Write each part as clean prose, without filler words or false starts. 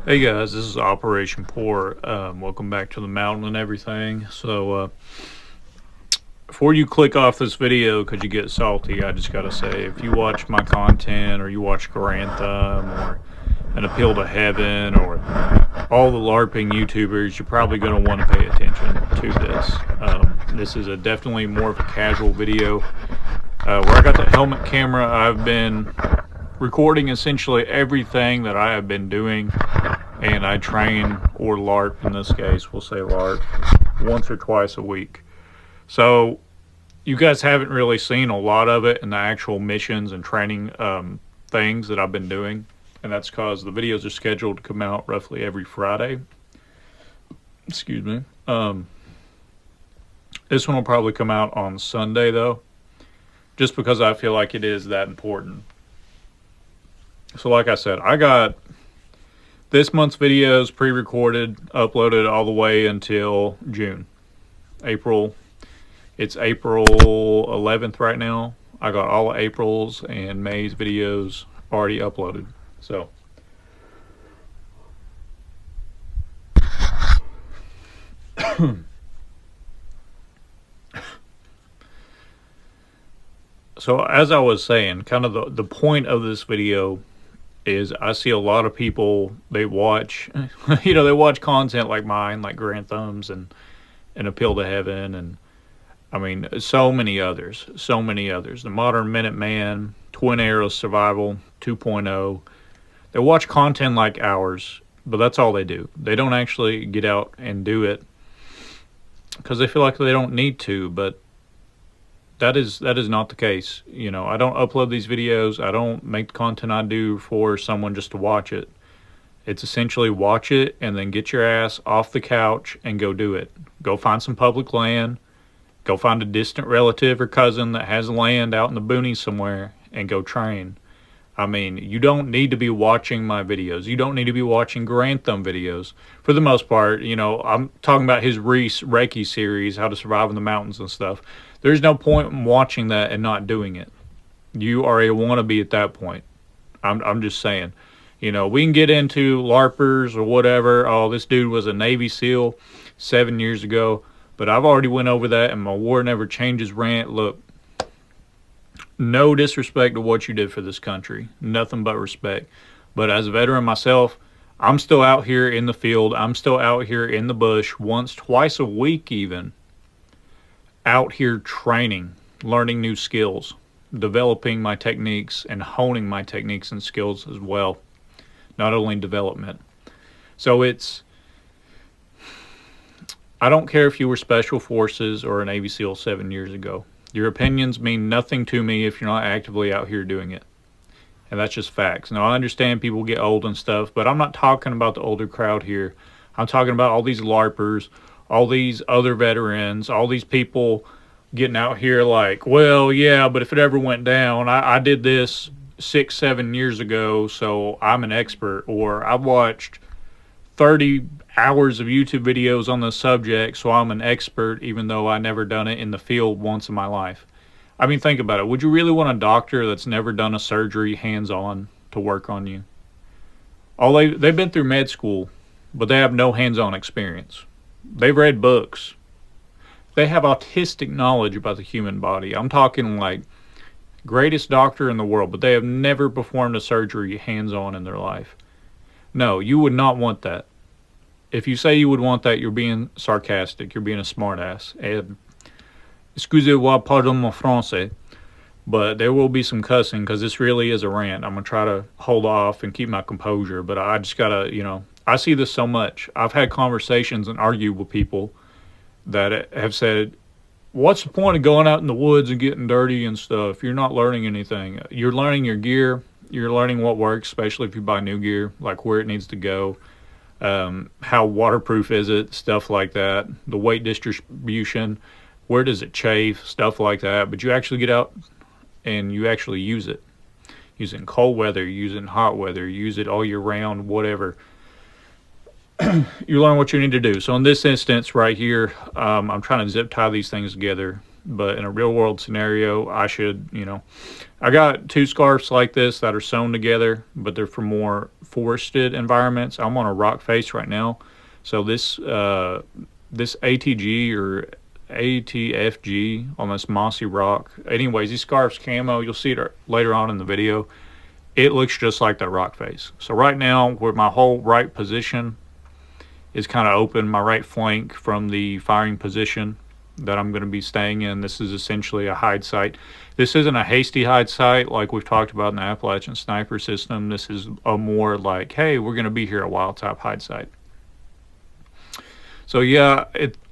Hey guys, this is Operation Pour. Welcome back to the mountain and everything. Before you click off this video because you get salty, I just gotta say, if you watch my content or you watch Grantham or An Appeal to Heaven or all the LARPing YouTubers, you're probably gonna want to pay attention to this. This is definitely more of a casual video. Where I got the helmet camera, I've been recording essentially everything that I have been doing, and I train, or LARP in this case, we'll say LARP, once or twice a week. So you guys haven't really seen a lot of it in the actual missions and training things that I've been doing, and that's because the videos are scheduled to come out roughly every Friday. Excuse me. This one will probably come out on Sunday though, just because I feel like it is that important. So like I said, I got this month's videos pre-recorded, uploaded all the way until June. It's April 11th right now. I got all of April's and May's videos already uploaded. So as I was saying, kind of the point of this video is I see a lot of people, they watch, they watch content like mine, like Grantham's and Appeal to Heaven, and I mean, so many others. The Modern Minuteman, Twin Arrows Survival 2.0. They watch content like ours, but that's all they do. They don't actually get out and do it because they feel like they don't need to, but that is not the case. I don't upload these videos. I don't make the content I do for someone just to watch it. It's essentially watch it and then get your ass off the couch and go do it. Go find some public land. Go find a distant relative or cousin that has land out in the boonies somewhere and go train. I mean, you don't need to be watching my videos. You don't need to be watching Grantham videos. For the most part, I'm talking about his Reiki series, How to Survive in the Mountains and stuff. There's no point in watching that and not doing it. You are a wannabe at that point. I'm just saying. We can get into LARPers or whatever. Oh, this dude was a Navy SEAL 7 years ago. But I've already went over that, and my war never changes rant. Look, no disrespect to what you did for this country. Nothing but respect. But as a veteran myself, I'm still out here in the field. I'm still out here in the bush once, twice a week even. Out here training, learning new skills, developing my techniques, and honing my techniques and skills as well. Not only development. So I don't care if you were Special Forces or a Navy SEAL 7 years ago. Your opinions mean nothing to me if you're not actively out here doing it. And that's just facts. Now, I understand people get old and stuff, but I'm not talking about the older crowd here. I'm talking about all these LARPers, all these other veterans, all these people getting out here like, well, yeah, but if it ever went down, I did this 6-7 years ago, so I'm an expert. Or I watched 30 hours of YouTube videos on the subject, so I'm an expert, even though I never done it in the field once in my life. I mean, think about it. Would you really want a doctor that's never done a surgery hands-on to work on you? They've been through med school, but they have no hands-on experience. They've read books. They have autistic knowledge about the human body. I'm talking like greatest doctor in the world, but they have never performed a surgery hands-on in their life. No, you would not want that. If you say you would want that, you're being sarcastic. You're being a smartass. Excusez-moi, pardon mon français. But there will be some cussing because this really is a rant. I'm going to try to hold off and keep my composure. But I just got to, I see this so much. I've had conversations and argued with people that have said, what's the point of going out in the woods and getting dirty and stuff? You're not learning anything. You're learning your gear. You're learning what works, especially if you buy new gear, like where it needs to go, how waterproof is it, stuff like that, the weight distribution, where does it chafe, stuff like that. But you actually get out and you actually use it. Use it in cold weather, use it in hot weather, use it all year round, whatever. You learn what you need to do. So in this instance right here, I'm trying to zip tie these things together. but in a real world scenario, I should, I got two scarves like this that are sewn together, but they're for more forested environments. I'm on a rock face right now, so this ATG or ATFG on this mossy rock. Anyways, these scarves camo. You'll see it later on in the video. It looks just like that rock face. So right now, where my whole right position is kind of open, my right flank from the firing position that I'm going to be staying in, this is essentially a hide site. This isn't a hasty hide site like we've talked about in the Appalachian sniper system. This is a more like, hey, we're going to be here a wild type hide site. So yeah,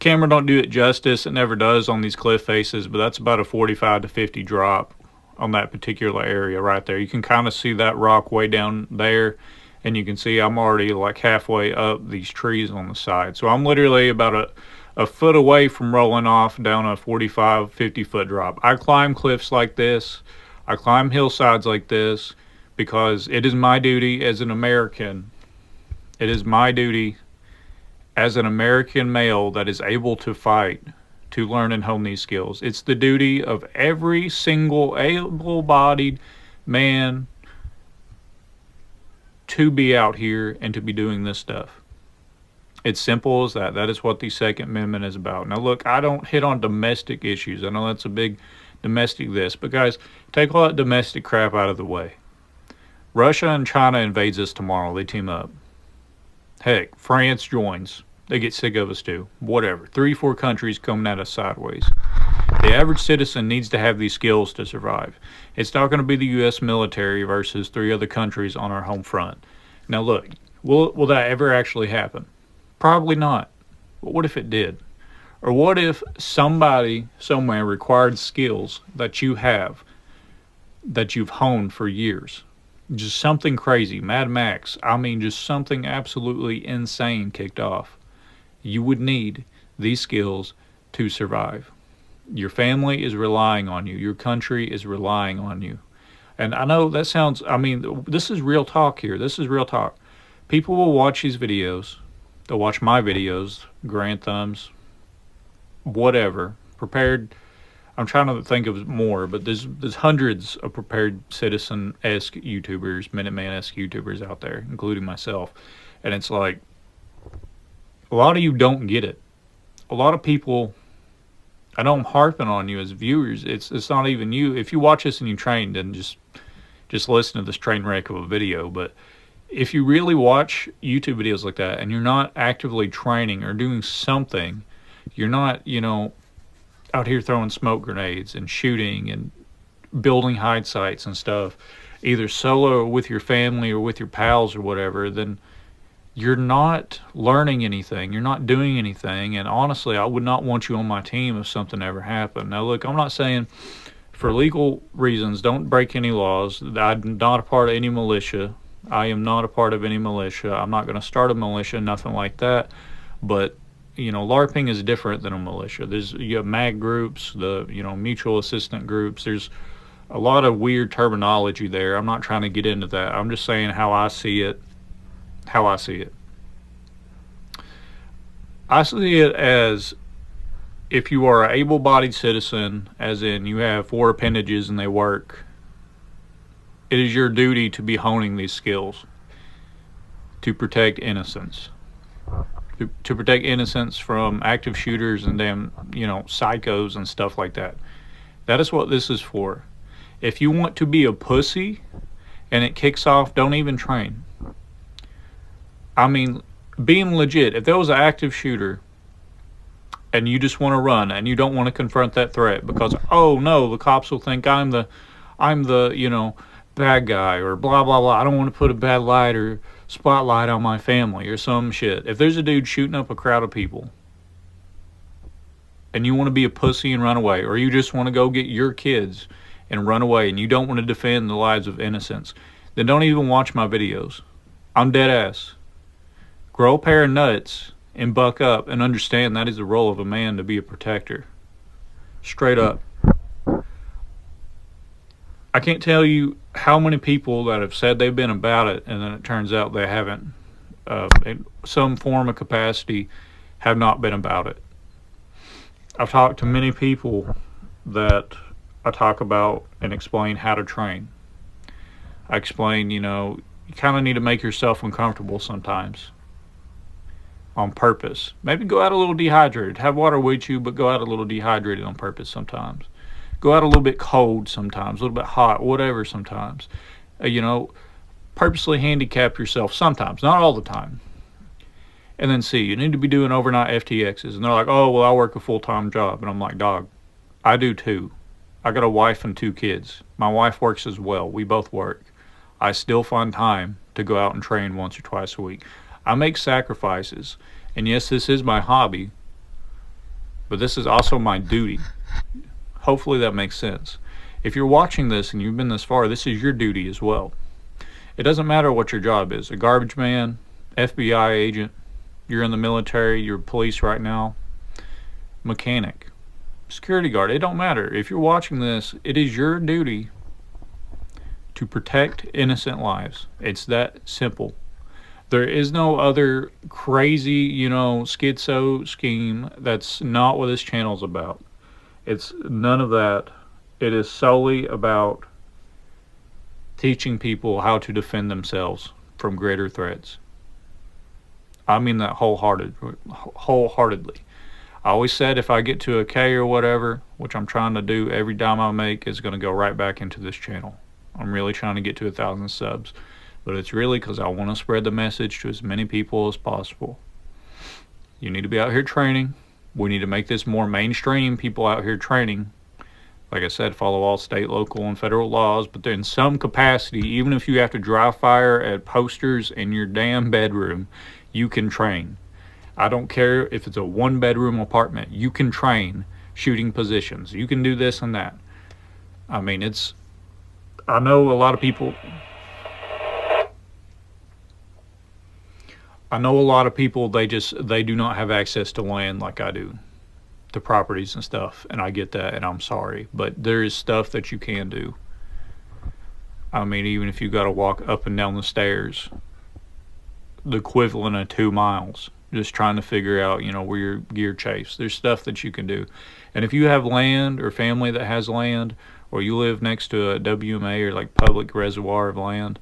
camera don't do it justice. It never does on these cliff faces, but that's about a 45 to 50 drop on that particular area right there. You can kind of see that rock way down there, and you can see I'm already like halfway up these trees on the side. So I'm literally about a foot away from rolling off down a 45, 50 foot drop. I climb cliffs like this. I climb hillsides like this because it is my duty as an American. It is my duty as an American male that is able to fight to learn and hone these skills. It's the duty of every single able-bodied man to be out here and to be doing this stuff. It's simple as that. That is what the Second Amendment is about. Now look, I don't hit on domestic issues. I know that's a big domestic this, but guys, take all that domestic crap out of the way. Russia and China invades us tomorrow. They team up. Heck, France joins. They get sick of us too. Whatever. 3-4 countries coming at us sideways. The average citizen needs to have these skills to survive. It's not going to be the U.S. military versus 3 other countries on our home front. Now look, will that ever actually happen? Probably not. But what if it did? Or what if somebody somewhere required skills that you have, that you've honed for years? Just something crazy, Mad Max, I mean just something absolutely insane kicked off. You would need these skills to survive. Your family is relying on you. Your country is relying on you. And I know that sounds, I mean, this is real talk here. This is real talk. People will watch these videos. They'll watch my videos, Granthams, whatever, prepared. I'm trying to think of more, but there's hundreds of prepared citizen-esque YouTubers, Minuteman-esque YouTubers out there, including myself. And it's like, a lot of you don't get it. A lot of people, I know I'm harping on you as viewers. It's not even you. If you watch this and you train, then just listen to this train wreck of a video. But if you really watch YouTube videos like that and you're not actively training or doing something, you're not, out here throwing smoke grenades and shooting and building hide sites and stuff, either solo or with your family or with your pals or whatever, then you're not learning anything. You're not doing anything. And honestly, I would not want you on my team if something ever happened. Now, look, I'm not saying for legal reasons, don't break any laws. I'm not a part of any militia. I am not a part of any militia. I'm not going to start a militia, nothing like that. But LARPing is different than a militia. You have MAG groups, the mutual assistant groups. There's a lot of weird terminology there. I'm not trying to get into that. I'm just saying how I see it. I see it as, if you are an able-bodied citizen, as in you have 4 appendages and they work, it is your duty to be honing these skills to protect innocence. To protect innocence from active shooters and damn, psychos and stuff like that. That is what this is for. If you want to be a pussy and it kicks off, don't even train. I mean, being legit, if there was an active shooter and you just want to run and you don't want to confront that threat because, oh no, the cops will think I'm the bad guy or blah, blah, blah. I don't want to put a bad light or spotlight on my family or some shit. If there's a dude shooting up a crowd of people and you want to be a pussy and run away, or you just want to go get your kids and run away and you don't want to defend the lives of innocents, then don't even watch my videos. I'm dead ass. Grow a pair of nuts and buck up and understand that is the role of a man to be a protector. Straight up. I can't tell you how many people that have said they've been about it and then it turns out they haven't. In some form of capacity have not been about it. I've talked to many people that I talk about and explain how to train. I explain, you kind of need to make yourself uncomfortable sometimes on purpose. Maybe go out a little dehydrated. Have water with you, but go out a little dehydrated on purpose sometimes. Go out a little bit cold sometimes, a little bit hot, whatever sometimes. Uh, you know, Purposely handicap yourself sometimes, not all the time. And then see, you need to be doing overnight FTXs. And they're like, oh, well, I work a full time job. And I'm like, dog, I do too. I got a wife and 2 kids. My wife works as well. We both work. I still find time to go out and train once or twice a week. I make sacrifices. And yes, this is my hobby, but this is also my duty. Hopefully that makes sense. If you're watching this and you've been this far, this is your duty as well. It doesn't matter what your job is, a garbage man, FBI agent, you're in the military, you're police right now, mechanic, security guard. It don't matter. If you're watching this, it is your duty to protect innocent lives. It's that simple. There is no other crazy, schizo scheme. That's not what this channel's about. It's none of that. It is solely about teaching people how to defend themselves from greater threats. I mean that wholeheartedly. I always said if I get to a K or whatever, which I'm trying to do, every dime I make is going to go right back into this channel. I'm really trying to get to 1,000 subs. But it's really because I want to spread the message to as many people as possible. You need to be out here training. We need to make this more mainstream, people out here training. Like I said, follow all state, local, and federal laws. But in some capacity, even if you have to dry fire at posters in your damn bedroom, you can train. I don't care if it's a 1-bedroom apartment. You can train shooting positions. You can do this and that. I mean, I know a lot of people they do not have access to land like I do, to properties and stuff, and I get that, and I'm sorry, but there is stuff that you can do. I mean, even if you got to walk up and down the stairs, the equivalent of 2 miles, just trying to figure out, where your gear chafes. There's stuff that you can do. And if you have land or family that has land, or you live next to a WMA or like public reservoir of land,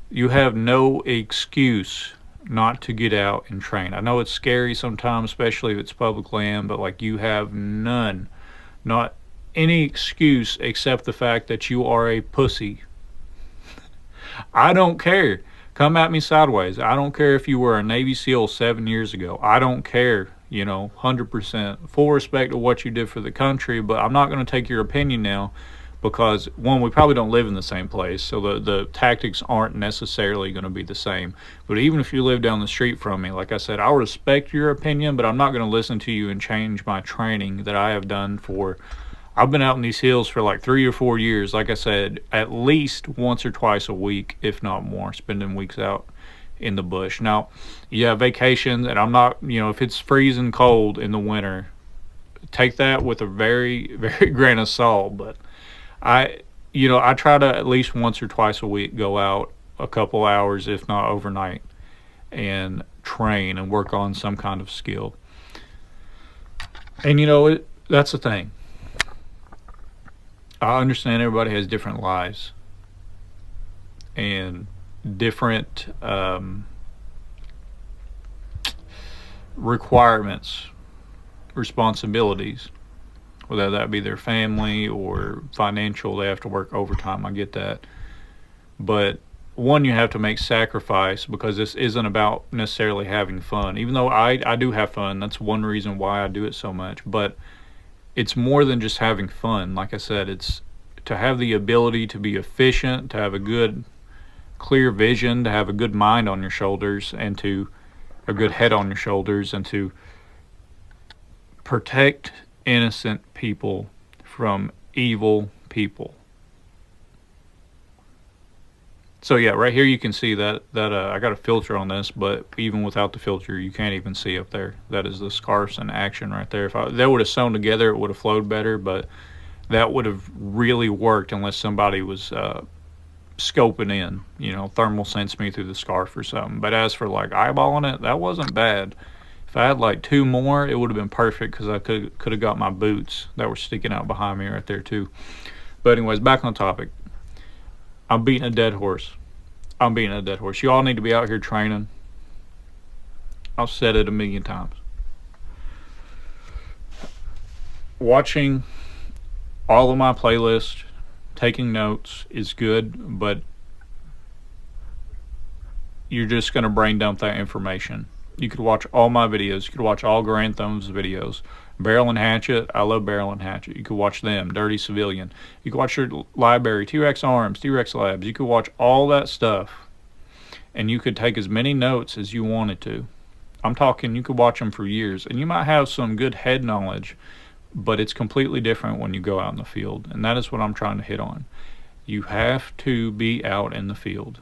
you have no excuse not to get out and train. I know it's scary sometimes, especially if it's public land, but like you have not any excuse except the fact that you are a pussy. I don't care. Come at me sideways. I don't care if you were a Navy SEAL 7 years ago. I don't care, 100%. Full respect to what you did for the country, but I'm not going to take your opinion now because, one, we probably don't live in the same place, so the tactics aren't necessarily going to be the same. But even if you live down the street from me, like I said, I'll respect your opinion, but I'm not going to listen to you and change my training that I have done for... I've been out in these hills for like 3 or 4 years, like I said, at least once or twice a week, if not more, spending weeks out in the bush. Now, yeah, vacations, and I'm not, if it's freezing cold in the winter, take that with a very, very grain of salt. But I try to at least once or twice a week go out a couple hours, if not overnight, and train and work on some kind of skill. And that's the thing. I understand everybody has different lives and different requirements, responsibilities, whether that be their family or financial. They have to work overtime. I get that. But one, you have to make sacrifice because this isn't about necessarily having fun. Even though I do have fun, that's one reason why I do it so much. But it's more than just having fun. Like I said, it's to have the ability to be efficient, to have a good, clear vision, to have a good mind on your shoulders, and to a good head on your shoulders, and to protect innocent people from evil people. So yeah, right here you can see that I got a filter on this, but even without the filter, you can't even see up there. That is the scarves in action right there. If they would have sewn together, it would have flowed better, but that would have really worked unless somebody was scoping in, thermal sense me through the scarf or something. But as for like eyeballing it, that wasn't bad. If I had like 2 more, it would have been perfect because I could have got my boots that were sticking out behind me right there too. But anyways, back on topic. I'm beating a dead horse. I'm beating a dead horse. You all need to be out here training. I've said it a million times. Watching all of my playlists, taking notes is good, but you're just going to brain dump that information. You could watch all my videos. You could watch all Grand Thumb's videos. Barrel and Hatchet, I love Barrel and Hatchet. You could watch them. Dirty Civilian. You could watch your library, T-Rex Arms, T-Rex Labs. You could watch all that stuff, and you could take as many notes as you wanted to. I'm talking you could watch them for years, and you might have some good head knowledge, but it's completely different when you go out in the field, and that is what I'm trying to hit on. You have to be out in the field.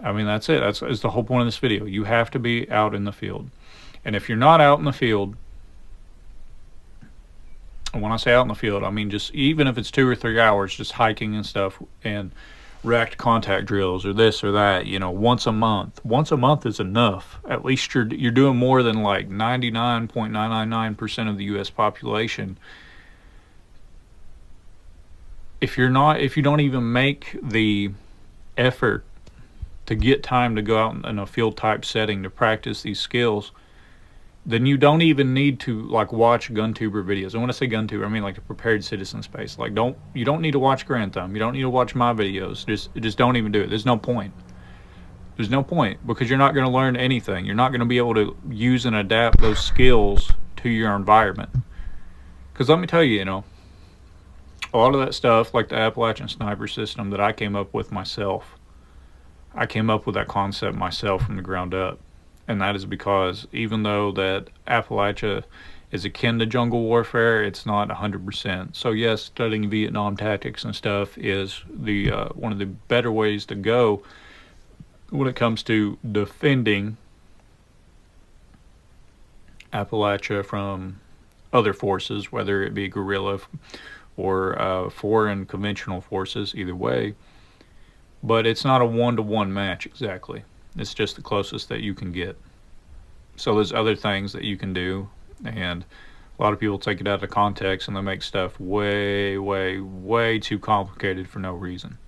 I mean, that's it. That's the whole point of this video. You have to be out in the field. And if you're not out in the field, and when I say out in the field, I mean just even if it's 2 or 3 hours, just hiking and stuff, and react contact drills or this or that, once a month. Once a month is enough. At least you're doing more than like 99.999% of the U.S. population. If you don't even make the effort to get time to go out in a field type setting to practice these skills, then you don't even need to like watch GunTuber videos. And when I say GunTuber, I mean like the Prepared Citizen Space. Like you don't need to watch Grand Thumb. You don't need to watch my videos. Just don't even do it. There's no point. There's no point because you're not going to learn anything. You're not going to be able to use and adapt those skills to your environment. Because let me tell you, a lot of that stuff, like the Appalachian Sniper System that I came up with myself, I came up with that concept myself from the ground up. And that is because even though that Appalachia is akin to jungle warfare, it's not 100%. So yes, studying Vietnam tactics and stuff is the one of the better ways to go when it comes to defending Appalachia from other forces, whether it be guerrilla or foreign conventional forces, either way. But it's not a one-to-one match exactly. It's just the closest that you can get. So there's other things that you can do, and a lot of people take it out of context and they make stuff way, way, way too complicated for no reason.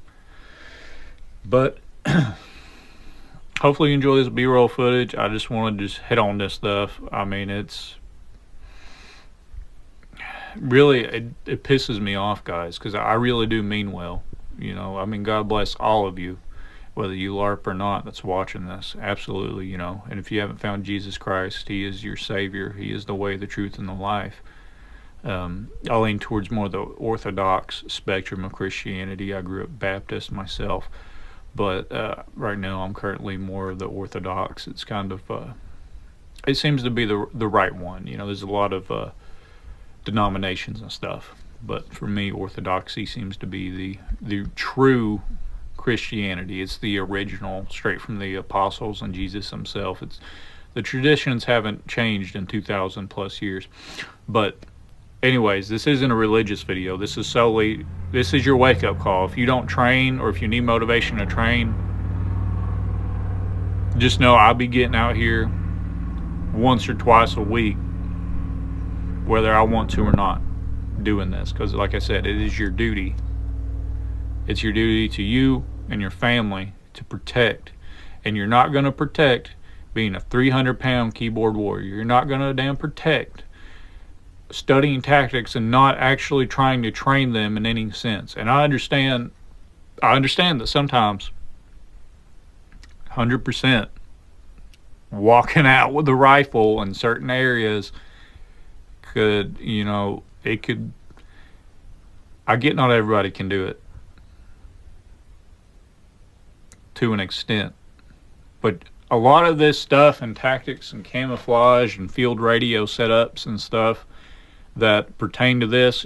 But hopefully you enjoy this B-roll footage. I just wanted to just hit on this stuff. I mean, it's really, it pisses me off, guys, because I really do mean well. I mean, God bless all of you, whether you LARP or not, that's watching this. Absolutely, and if you haven't found Jesus Christ, he is your Savior. He is the way, the truth, and the life. I lean towards more the Orthodox spectrum of Christianity. I grew up Baptist myself, but right now I'm currently more of the Orthodox. It's kind of, it seems to be the right one. There's a lot of denominations and stuff. But for me, Orthodoxy seems to be the true Christianity. It's the original, straight from the apostles and Jesus himself. The traditions haven't changed in 2,000 plus years. But anyways, this isn't a religious video. This is your wake-up call. If you don't train or if you need motivation to train, just know I'll be getting out here once or twice a week, whether I want to or not, doing this, because like I said, it is your duty. It's your duty to you and your family to protect, and you're not going to protect being a 300-pound keyboard warrior. You're not going to damn protect studying tactics and not actually trying to train them in any sense. And I understand that sometimes 100% walking out with a rifle in certain areas could, it could, I get not everybody can do it to an extent, but a lot of this stuff and tactics and camouflage and field radio setups and stuff that pertain to this,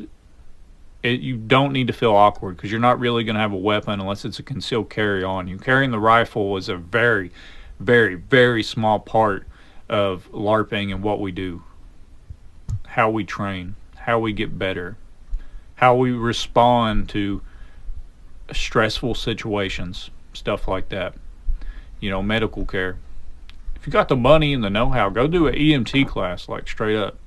you don't need to feel awkward, because you're not really going to have a weapon unless it's a concealed carry on you. Carrying the rifle is a very, very, very small part of LARPing and what we do, how we train, how we get better, how we respond to stressful situations, stuff like that. Medical care. if you got the money and the know-how, go do an EMT class, like straight up.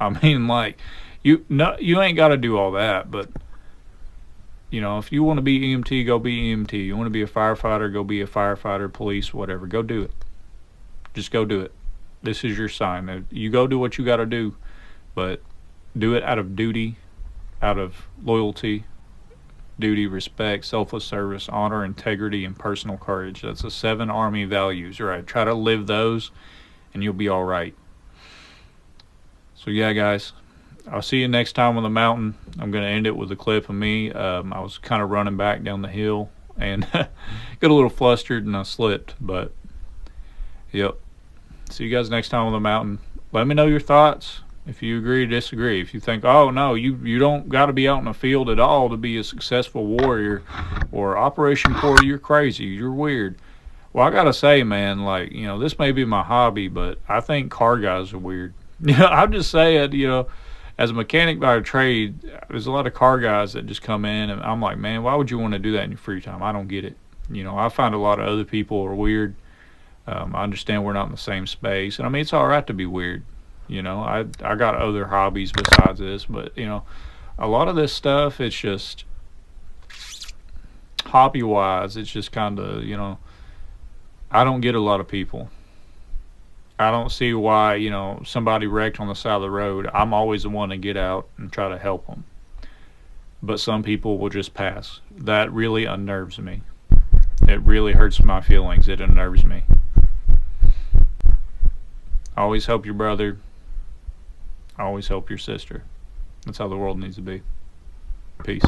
I mean, like, you ain't got to do all that, but if you want to be EMT, go be EMT. You want to be a firefighter, go be a firefighter, police, whatever. Go do it. Just go do it. This is your sign. You go do what you got to do, but do it out of duty, out of loyalty, duty, respect, selfless service, honor, integrity, and personal courage. That's the 7 Army values, right? Try to live those, and you'll be all right. So yeah, guys, I'll see you next time on the mountain. I'm going to end it with a clip of me. I was kind of running back down the hill and got a little flustered and I slipped. But, yep. See you guys next time on the mountain. Let me know your thoughts. If you agree or disagree. If you think, oh, no, you don't got to be out in the field at all to be a successful warrior or Operation Porter, you're crazy. You're weird. Well, I got to say, man, like, this may be my hobby, but I think car guys are weird. I'm just saying, as a mechanic by trade, there's a lot of car guys that just come in, and I'm like, man, why would you want to do that in your free time? I don't get it. I find a lot of other people are weird. I understand we're not in the same space, and I mean, it's all right to be weird. I got other hobbies besides this, but a lot of this stuff, it's just hobby wise, it's just kind of I don't get a lot of people. I don't see why, somebody wrecked on the side of the road. I'm always the one to get out and try to help them. But some people will just pass. That really unnerves me. It really hurts my feelings. It unnerves me. Always help your brother. Always help your sister. That's how the world needs to be. Peace.